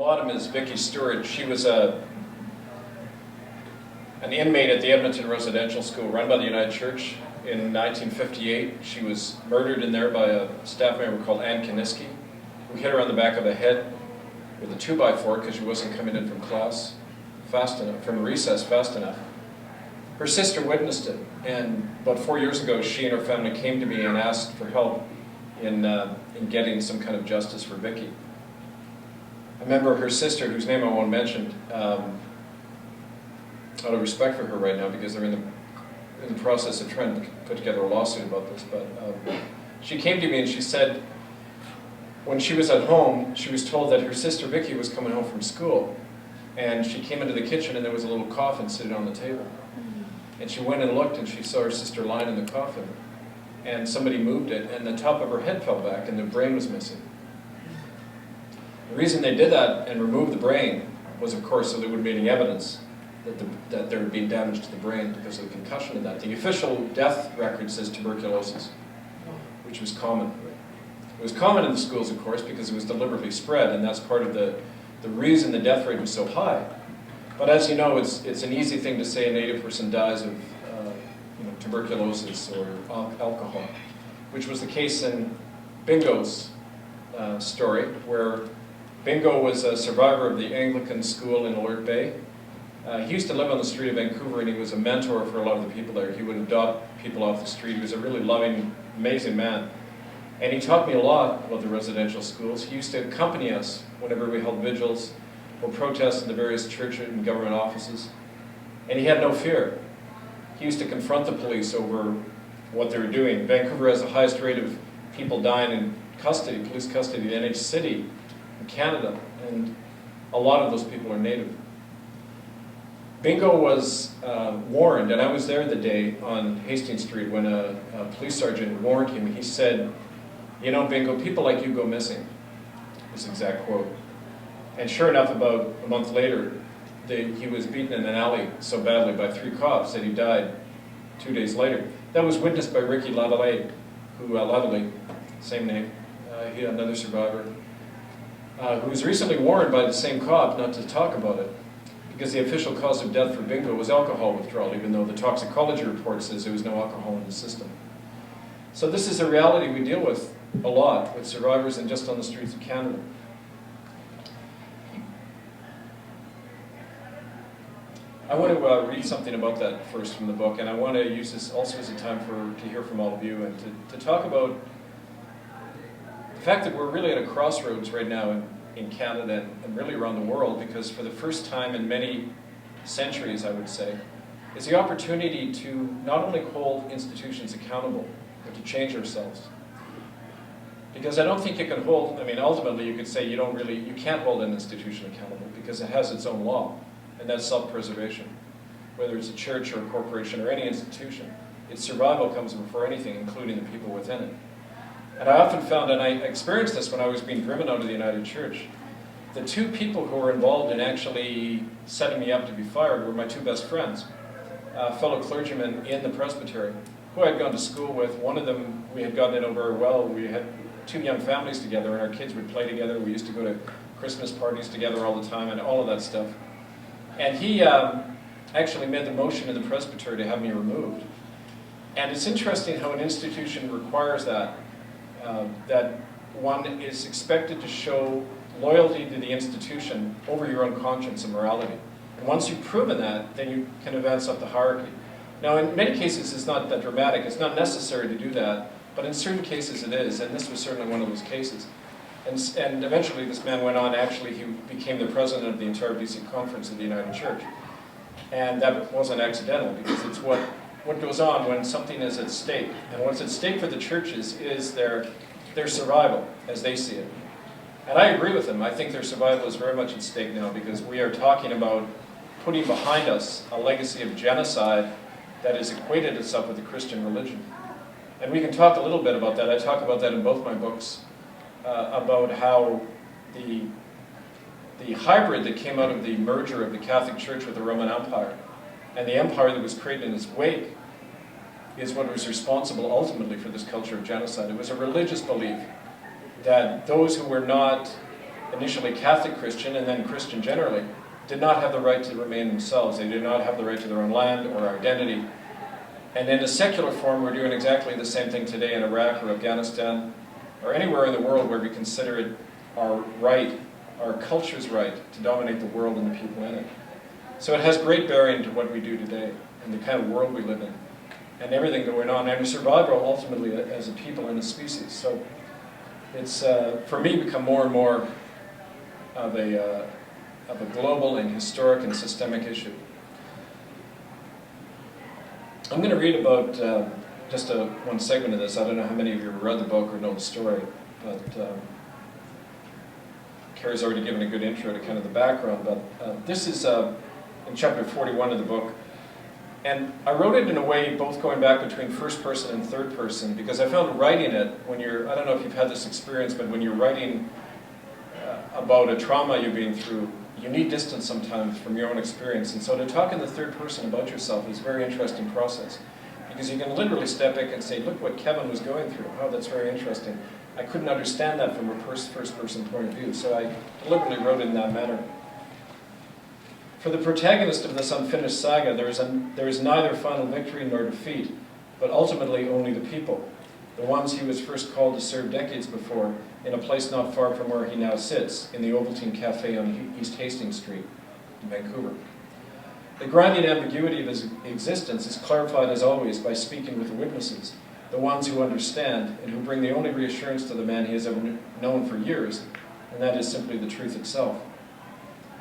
Wadham is Vicky Stewart. She was an inmate at the Edmonton Residential School run by the United Church. In 1958, she was murdered in there by a staff member called Ann Kaniski, who hit her on the back of the head with a 2x4 because she wasn't coming in from class fast enough, from recess fast enough. Her sister witnessed it, and about 4 years ago, she and her family came to me and asked for help in getting some kind of justice for Vicky. I remember her sister, whose name I won't mention, out of respect for her right now, because they're in the process of trying to put together a lawsuit about this, but she came to me and she said when she was at home, she was told that her sister Vicky was coming home from school, and she came into the kitchen and there was a little coffin sitting on the table. And she went and looked and she saw her sister lying in the coffin, and somebody moved it and the top of her head fell back and the brain was missing. The reason they did that and removed the brain was, of course, so there would be any evidence that there had been damage to the brain because of the concussion of that. The official death record says tuberculosis, which was common. It was common in the schools, of course, because it was deliberately spread, and that's part of the reason the death rate was so high. But as you know, it's an easy thing to say a native person dies of tuberculosis or alcohol, which was the case in Bingo's story, where Bingo was a survivor of the Anglican school in Alert Bay. He used to live on the street of Vancouver, and he was a mentor for a lot of the people there. He would adopt people off the street. He was a really loving, amazing man. And he taught me a lot about the residential schools. He used to accompany us whenever we held vigils or protests in the various church and government offices. And he had no fear. He used to confront the police over what they were doing. Vancouver has the highest rate of people dying in custody, police custody, in any city in Canada. And a lot of those people are native. Bingo was warned, and I was there the day on Hastings Street when a police sergeant warned him. He said, "You know, Bingo, people like you go missing." His exact quote. And sure enough, about a month later, he was beaten in an alley so badly by 3 cops that he died 2 days later. That was witnessed by Ricky Ladalay, Ladalay, same name, he another survivor, who was recently warned by the same cop not to talk about it, because the official cause of death for Bingo was alcohol withdrawal, even though the toxicology report says there was no alcohol in the system. So this is a reality we deal with a lot with survivors and just on the streets of Canada. I want to read something about that first from the book, and I want to use this also as a time to hear from all of you and to talk about the fact that we're really at a crossroads right now in Canada and really around the world, because for the first time in many centuries, I would say, is the opportunity to not only hold institutions accountable, but to change ourselves. Because I don't think you can hold, ultimately you could say you can't hold an institution accountable because it has its own law, and that's self-preservation. Whether it's a church or a corporation or any institution, its survival comes before anything, including the people within it. And I often found, and I experienced this when I was being driven out of the United Church, the 2 people who were involved in actually setting me up to be fired were my 2 best friends, fellow clergymen in the presbytery, who I'd gone to school with. One of them, we had gotten to know very well. We had 2 young families together, and our kids would play together. We used to go to Christmas parties together all the time and all of that stuff. And he actually made the motion in the presbytery to have me removed. And it's interesting how an institution requires that one is expected to show loyalty to the institution over your own conscience and morality. And once you've proven that, then you can advance up the hierarchy. Now, in many cases, it's not that dramatic. It's not necessary to do that, but in certain cases it is, and this was certainly one of those cases. And eventually this man went on, actually he became the president of the entire BC Conference of the United Church. And that wasn't accidental, because it's what goes on when something is at stake. And what's at stake for the churches is their survival, as they see it. And I agree with them. I think their survival is very much at stake now, because we are talking about putting behind us a legacy of genocide that has equated itself with the Christian religion. And we can talk a little bit about that. I talk about that in both my books, about how the hybrid that came out of the merger of the Catholic Church with the Roman Empire, and the empire that was created in its wake, is what was responsible ultimately for this culture of genocide. It was a religious belief that those who were not initially Catholic Christian and then Christian generally, did not have the right to remain themselves. They did not have the right to their own land or identity. And in a secular form, we're doing exactly the same thing today in Iraq or Afghanistan or anywhere in the world where we consider it our right, our culture's right to dominate the world and the people in it. So it has great bearing to what we do today and the kind of world we live in and everything going on and our survival ultimately as a people and a species. So it's, for me, become more and more of a global and historic and systemic issue. I'm going to read about just one segment of this. I don't know how many of you have read the book or know the story, but Carrie's already given a good intro to kind of the background. But this is in chapter 41 of the book. And I wrote it in a way both going back between first person and third person, because I found writing it, when you're, I don't know if you've had this experience, but when you're writing about a trauma you've been through, you need distance sometimes from your own experience. And so to talk in the third person about yourself is a very interesting process, because you can literally step back and say, look what Kevin was going through. Oh, that's very interesting. I couldn't understand that from a first person point of view, so I deliberately wrote it in that manner. For the protagonist of this unfinished saga, there is neither final victory nor defeat, but ultimately only the people, the ones he was first called to serve decades before, in a place not far from where he now sits, in the Ovaltine Cafe on East Hastings Street in Vancouver. The grinding ambiguity of his existence is clarified as always by speaking with the witnesses, the ones who understand and who bring the only reassurance to the man he has ever known for years, and that is simply the truth itself.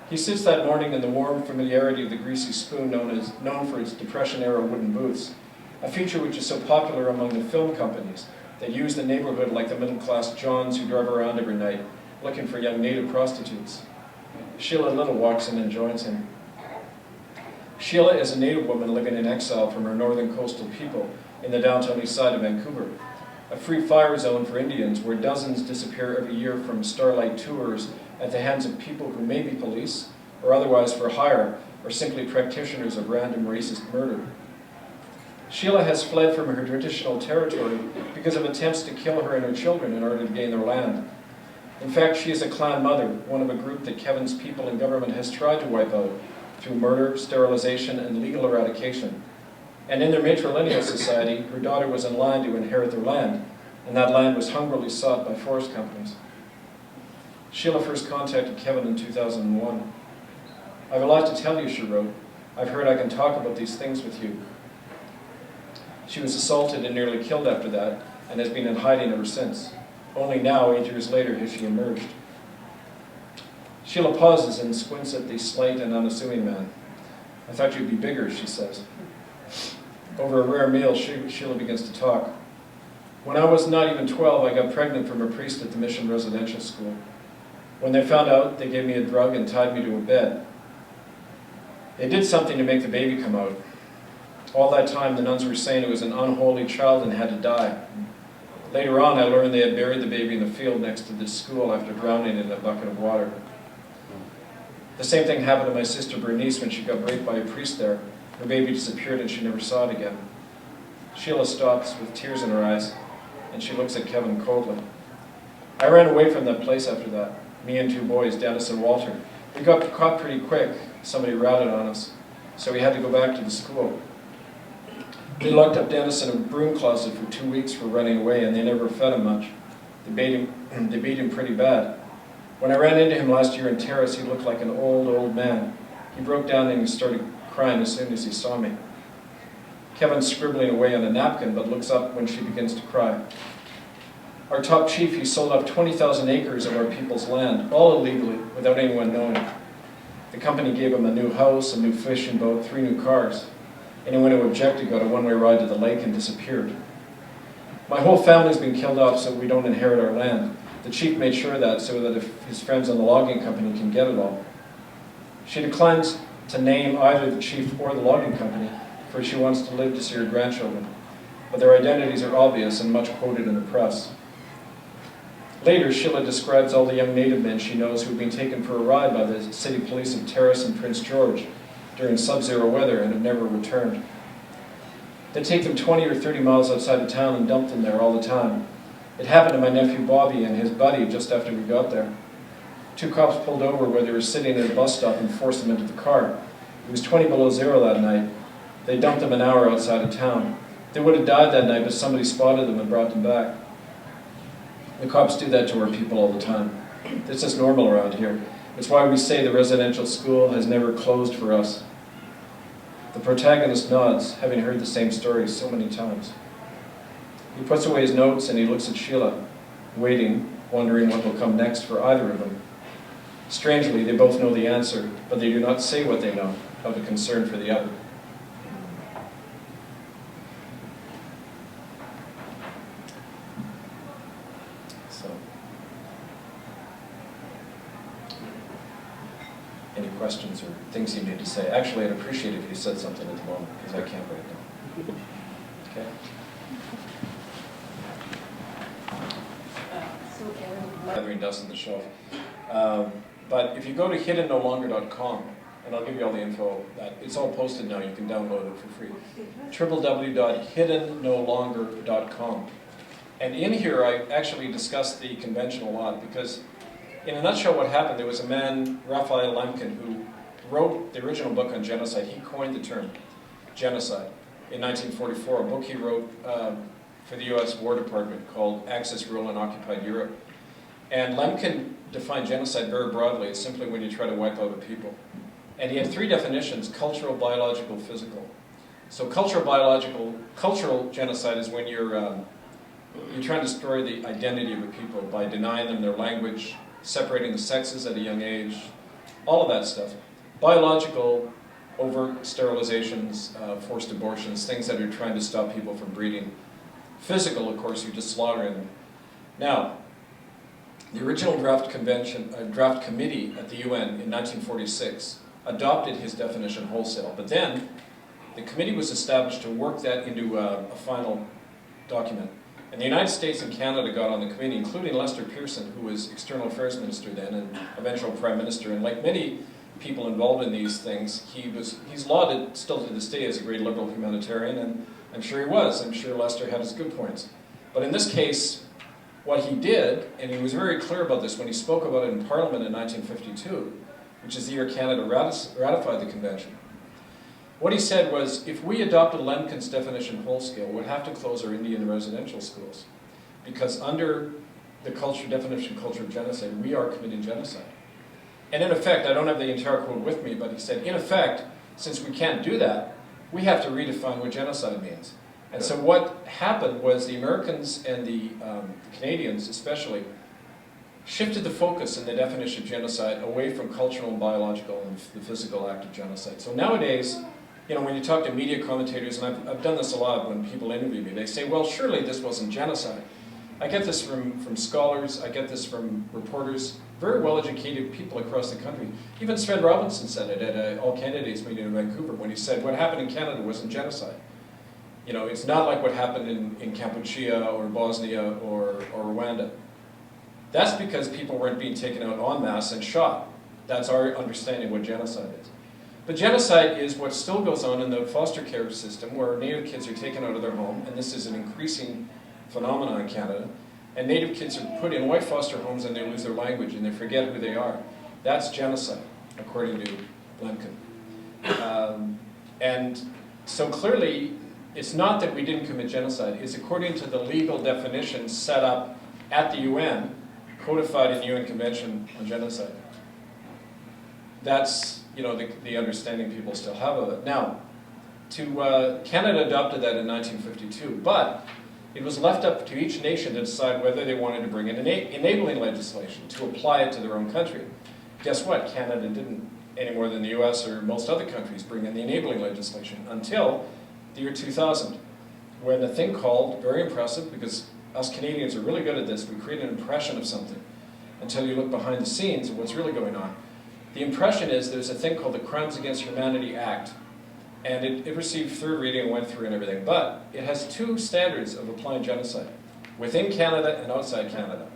He sits that morning in the warm familiarity of the greasy spoon known for its Depression-era wooden booths, a feature which is so popular among the film companies that use the neighborhood like the middle-class Johns who drive around every night looking for young native prostitutes. Sheila Little walks in and joins him. Sheila is a native woman living in exile from her northern coastal people in the downtown east side of Vancouver, a free fire zone for Indians where dozens disappear every year from starlight tours at the hands of people who may be police, or otherwise for hire, or simply practitioners of random racist murder. Sheila has fled from her traditional territory because of attempts to kill her and her children in order to gain their land. In fact, she is a clan mother, one of a group that Kevin's people and government has tried to wipe out through murder, sterilization, and legal eradication. And in their matrilineal society, her daughter was in line to inherit their land, and that land was hungrily sought by forest companies. Sheila first contacted Kevin in 2001. "I have a lot to tell you," she wrote. "I've heard I can talk about these things with you." She was assaulted and nearly killed after that, and has been in hiding ever since. Only now, 8 years later, has she emerged. Sheila pauses and squints at the slight and unassuming man. "I thought you'd be bigger," she says. Over a rare meal, Sheila begins to talk. "When I was not even 12, I got pregnant from a priest at the mission residential school. When they found out, they gave me a drug and tied me to a bed. They did something to make the baby come out. All that time, the nuns were saying it was an unholy child and had to die. Later on, I learned they had buried the baby in the field next to this school after drowning it in a bucket of water. The same thing happened to my sister Bernice when she got raped by a priest there. Her baby disappeared and she never saw it again." Sheila stops with tears in her eyes, and she looks at Kevin coldly. "I ran away from that place after that, me and 2 boys, Dennis and Walter. We got caught pretty quick. Somebody ratted on us, so we had to go back to the school. They locked up Dennis in a broom closet for 2 weeks for running away, and they never fed him much. They beat him pretty bad. When I ran into him last year in Terrace, he looked like an old man. He broke down and he started crying as soon as he saw me." Kevin's scribbling away on a napkin, but looks up when she begins to cry. "Our top chief, he sold off 20,000 acres of our people's land, all illegally, without anyone knowing. The company gave him a new house, a new fishing boat, 3 new cars. Anyone who objected got a one-way ride to the lake and disappeared. My whole family's been killed off so we don't inherit our land. The chief made sure of that so that if his friends in the logging company can get it all." She declines to name either the chief or the logging company, for she wants to live to see her grandchildren, but their identities are obvious and much quoted in the press. Later, Sheila describes all the young native men she knows who have been taken for a ride by the city police of Terrace and Prince George during sub-zero weather and have never returned. They take them 20 or 30 miles outside of town and dump them there all the time. It happened to my nephew Bobby and his buddy just after we got there. 2 cops pulled over where they were sitting at a bus stop and forced them into the car. It was 20 below zero that night. They dumped them an hour outside of town. They would have died that night, but somebody spotted them and brought them back. The cops do that to our people all the time. It's just normal around here. It's why we say the residential school has never closed for us. The protagonist nods, having heard the same story so many times. He puts away his notes and he looks at Sheila, waiting, wondering what will come next for either of them. Strangely, they both know the answer, but they do not say what they know, out of concern for the other. Any questions or things you need to say? Actually, I'd appreciate it if you said something at the moment, because I can't right now. Okay? Gathering dust on the shelf. But if you go to hiddennolonger.com, and I'll give you all the info, it's all posted now, you can download it for free. www.hiddennolonger.com. And in here, I actually discussed the convention a lot, because in a nutshell, what happened, there was a man, Raphael Lemkin, who wrote the original book on genocide. He coined the term genocide in 1944, a book he wrote for the US War Department called Axis Rule in Occupied Europe. And Lemkin defined genocide very broadly. It's simply when you try to wipe out a people. And he had 3 definitions: cultural, biological, physical. So cultural genocide is when you're trying to destroy the identity of a people by denying them their language, separating the sexes at a young age, all of that stuff. Biological, overt sterilizations, forced abortions, things that are trying to stop people from breeding. Physical, of course, you're just slaughtering them. Now, the original draft committee at the UN in 1946 adopted his definition wholesale, but then the committee was established to work that into a final document. And the United States and Canada got on the committee, including Lester Pearson, who was External Affairs Minister then and eventual Prime Minister. And like many people involved in these things, he's lauded still to this day as a great liberal humanitarian, and I'm sure he was. I'm sure Lester had his good points. But in this case, what he did, and he was very clear about this when he spoke about it in Parliament in 1952, which is the year Canada ratified the convention. What he said was, if we adopted Lemkin's definition wholesale, we'd have to close our Indian residential schools. Because under the definition culture of genocide, we are committing genocide. And in effect, I don't have the entire quote with me, but he said, in effect, since we can't do that, we have to redefine what genocide means. And so what happened was the Americans and the Canadians especially shifted the focus in the definition of genocide away from cultural and biological and the physical act of genocide. So nowadays, when you talk to media commentators, and I've done this a lot when people interview me, they say, well, surely this wasn't genocide. I get this from scholars, I get this from reporters, very well-educated people across the country. Even Sven Robinson said it at an all-candidates meeting in Vancouver when he said, what happened in Canada wasn't genocide. It's not like what happened in Kampuchea or Bosnia or Rwanda. That's because people weren't being taken out en masse and shot. That's our understanding of what genocide is. But genocide is what still goes on in the foster care system, where Native kids are taken out of their home, and this is an increasing phenomenon in Canada, and Native kids are put in white foster homes and they lose their language and they forget who they are. That's genocide, according to Lemkin. And so clearly, it's not that we didn't commit genocide, it's according to the legal definitions set up at the UN, codified in the UN Convention on Genocide. That's the understanding people still have of it. Now, Canada adopted that in 1952, but it was left up to each nation to decide whether they wanted to bring in enabling legislation to apply it to their own country. Guess what? Canada didn't, any more than the US or most other countries, bring in the enabling legislation until the year 2000, when a thing called, very impressive, because us Canadians are really good at this, we create an impression of something until you look behind the scenes of what's really going on. The impression is there's a thing called the Crimes Against Humanity Act, and it received third reading and went through and everything, but it has 2 standards of applying genocide, within Canada and outside Canada.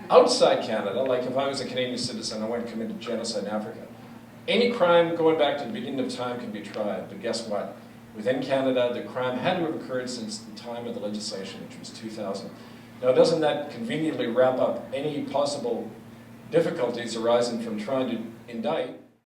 Outside Canada, like if I was a Canadian citizen, I went and committed genocide in Africa, any crime going back to the beginning of time can be tried, but guess what? Within Canada, the crime had to have occurred since the time of the legislation, which was 2000. Now, doesn't that conveniently wrap up any possible difficulties arising from trying to indict